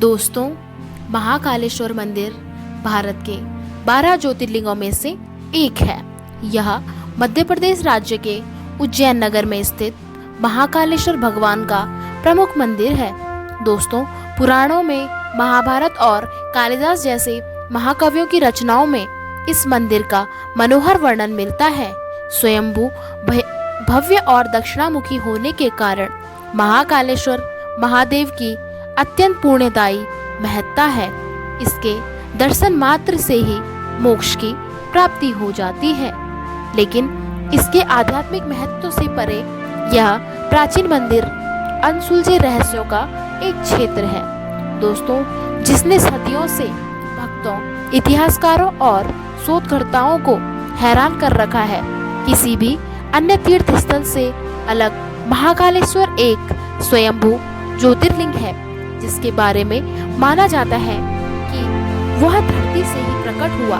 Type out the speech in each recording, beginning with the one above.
दोस्तों, महाकालेश्वर मंदिर भारत के 12 ज्योतिर्लिंगों में से एक है। यह मध्य प्रदेश राज्य के उज्जैन नगर में स्थित महाकालेश्वर भगवान का प्रमुख मंदिर है। दोस्तों, पुराणों में महाभारत और कालिदास जैसे महाकवियों की रचनाओं में इस मंदिर का मनोहर वर्णन मिलता है। स्वयंभू भव्य और दक्षिणामुखी होने के कारण महाकालेश्वर महादेव की अत्यंत पुण्यदायी महत्ता है। इसके दर्शन मात्र से ही मोक्ष की प्राप्ति हो जाती है। लेकिन इसके आध्यात्मिक महत्व से परे यह प्राचीन मंदिर अनसुलझे रहस्यों का एक क्षेत्र है। दोस्तों, जिसने सदियों से भक्तों, इतिहासकारों और शोधकर्ताओं को हैरान कर रखा है। किसी भी अन्य तीर्थ स्थल से अलग महाकालेश्वर एक स्वयंभू ज्योतिर्लिंग है, जिसके बारे में माना जाता है कि वह धरती से ही प्रकट हुआ।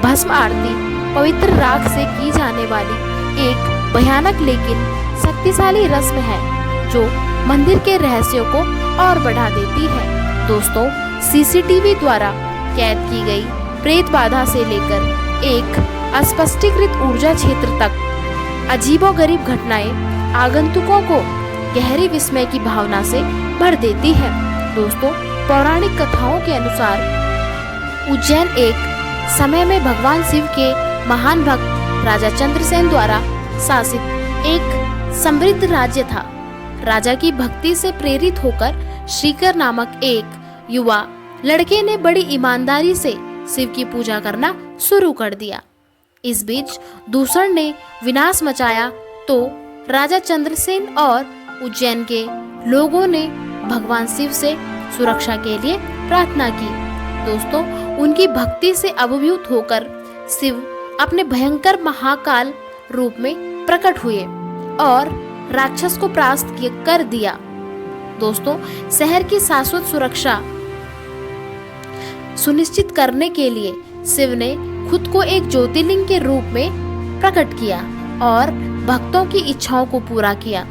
भस्म आरती पवित्र राख से की जाने वाली एक भयानक लेकिन शक्तिशाली रस्म है, जो मंदिर के रहस्यों को और बढ़ा देती है। दोस्तों, सीसीटीवी द्वारा कैद की गई प्रेत बाधा से लेकर एक अस्पष्टीकृत ऊर्जा क्षेत्र तक अजीबोगरीब घटनाएं आगंतुकों को गहरी विस्मय की भावना से भर देती है। दोस्तों, पौराणिक कथाओं के अनुसार उज्जैन एक समय में भगवान शिव के महान भक्त राजा चंद्रसेन द्वारा शासित एक समृद्ध राज्य था। राजा की भक्ति से प्रेरित होकर श्रीकर नामक एक युवा लड़के ने बड़ी ईमानदारी से शिव की पूजा करना शुरू कर दिया। इस बीच दूषण ने विनाश मचाया तो राजा चंद्रसेन और उज्जैन के लोगों ने भगवान शिव से सुरक्षा के लिए प्रार्थना की। दोस्तों, उनकी भक्ति से अभिभूत होकर शिव अपने भयंकर महाकाल रूप में प्रकट हुए और राक्षस को परास्त कर दिया। दोस्तों, शहर की शाश्वत सुरक्षा सुनिश्चित करने के लिए शिव ने खुद को एक ज्योतिर्लिंग के रूप में प्रकट किया और भक्तों की इच्छाओं को पूरा किया।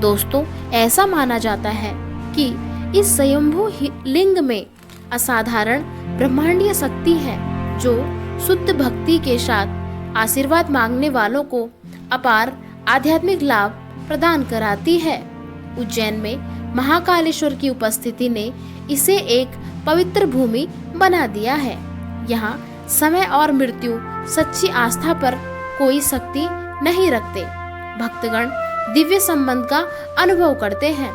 दोस्तों, ऐसा माना जाता है कि इस स्वयंभू लिंग में असाधारण ब्रह्मांडीय शक्ति है, जो शुद्ध भक्ति के साथ आशीर्वाद मांगने वालों को अपार आध्यात्मिक लाभ प्रदान कराती है। उज्जैन में महाकालेश्वर की उपस्थिति ने इसे एक पवित्र भूमि बना दिया है। यहाँ समय और मृत्यु सच्ची आस्था पर कोई शक्ति नहीं रखते। भक्तगण दिव्य संबंध का अनुभव करते हैं।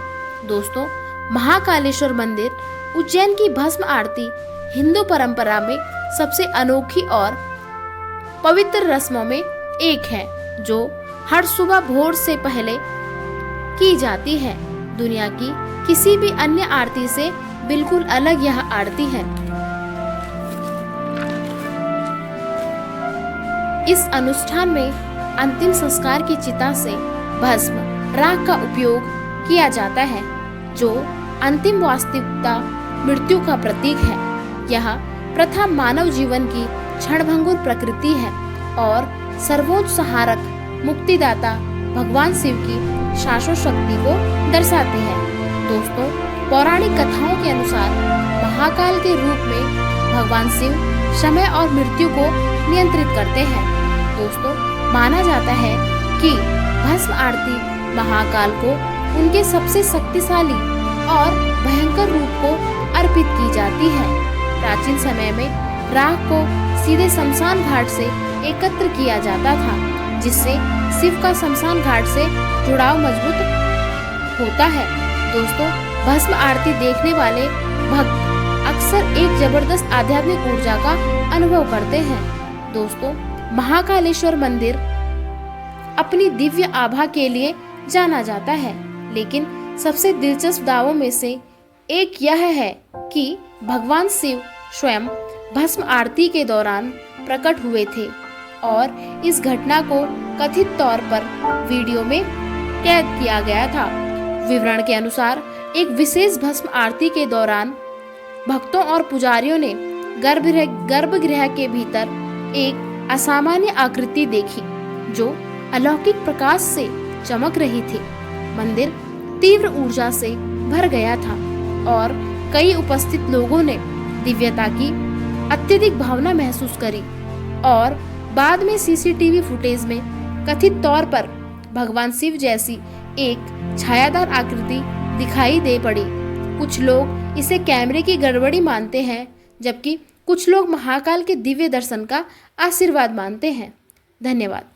दोस्तों, महाकालेश्वर मंदिर उज्जैन की भस्म आरती हिंदू परंपरा में सबसे अनोखी और पवित्र रस्मों में एक है, जो हर सुबह भोर से पहले की जाती है। दुनिया की किसी भी अन्य आरती से बिल्कुल अलग यह आरती है। इस अनुष्ठान में अंतिम संस्कार की चिता से भस्म राख का उपयोग किया जाता है, जो अंतिम वास्तविकता मृत्यु का प्रतीक है। यह प्रथा मानव जीवन की क्षणभंगुर प्रकृति है और सर्वोच्च सहारक मुक्तिदाता भगवान शिव की शाश्वत शक्ति को दर्शाती है। दोस्तों, पौराणिक कथाओं के अनुसार महाकाल के रूप में भगवान शिव समय और मृत्यु को नियंत्रित करते हैं। दोस्तों, माना जाता है कि भस्म आरती महाकाल को उनके सबसे शक्तिशाली और भयंकर रूप को अर्पित की जाती है। प्राचीन समय में राख को सीधे शमशान घाट से एकत्र किया जाता था, जिससे शिव का शमशान घाट से जुड़ाव मजबूत होता है। दोस्तों, भस्म आरती देखने वाले भक्त अक्सर एक जबरदस्त आध्यात्मिक ऊर्जा का अनुभव करते हैं। दोस्तों, महाकालेश्वर मंदिर अपनी दिव्य आभा के लिए जाना जाता है, लेकिन सबसे दिलचस्प दावों में से एक यह है कि भगवान शिव स्वयं भस्म आरती के दौरान प्रकट हुए थे और इस घटना को कथित तौर पर वीडियो में कैद किया गया था। विवरण के अनुसार एक विशेष भस्म आरती के दौरान भक्तों और पुजारियों ने गर्भगृह के भीतर एक असामान्य आकृति देखी, जो अलौकिक प्रकाश से चमक रही थी। मंदिर तीव्र ऊर्जा से भर गया था और कई उपस्थित लोगों ने दिव्यता की अत्यधिक भावना महसूस करी और बाद में सीसीटीवी फुटेज में कथित तौर पर भगवान शिव जैसी एक छायादार आकृति दिखाई दे पड़ी। कुछ लोग इसे कैमरे की गड़बड़ी मानते हैं, जबकि कुछ लोग महाकाल के दिव्य दर्शन का आशीर्वाद मानते हैं। धन्यवाद।